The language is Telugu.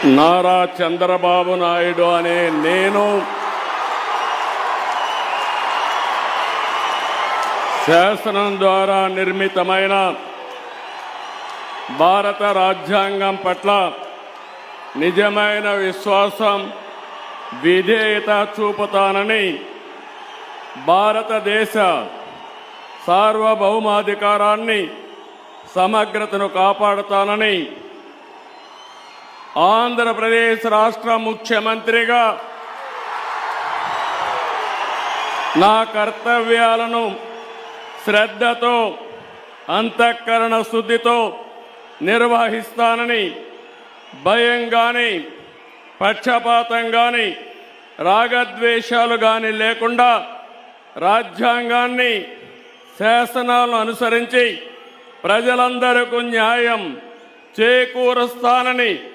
నారా చంద్రబాబు నాయుడు అనే నేను శాసనం ద్వారా నిర్మితమైన భారత రాజ్యాంగం పట్ల నిజమైన విశ్వాసం, విధేయత చూపుతానని, భారతదేశ సార్వభౌమాధికారాన్ని, సమగ్రతను కాపాడుతానని ఆంధ్రప్రదేశ్ రాష్ట్ర ముఖ్యమంత్రిగా నా కర్తవ్యాలను శ్రద్ధతో, అంతఃకరణ శుద్ధితో నిర్వహిస్తానని, భయం గాని, పక్షపాతం గాని, రాగద్వేషాలు గాని లేకుండా రాజ్యాంగాన్ని, శాసనాలను అనుసరించి ప్రజలందరికీ న్యాయం చేకూరుస్తానని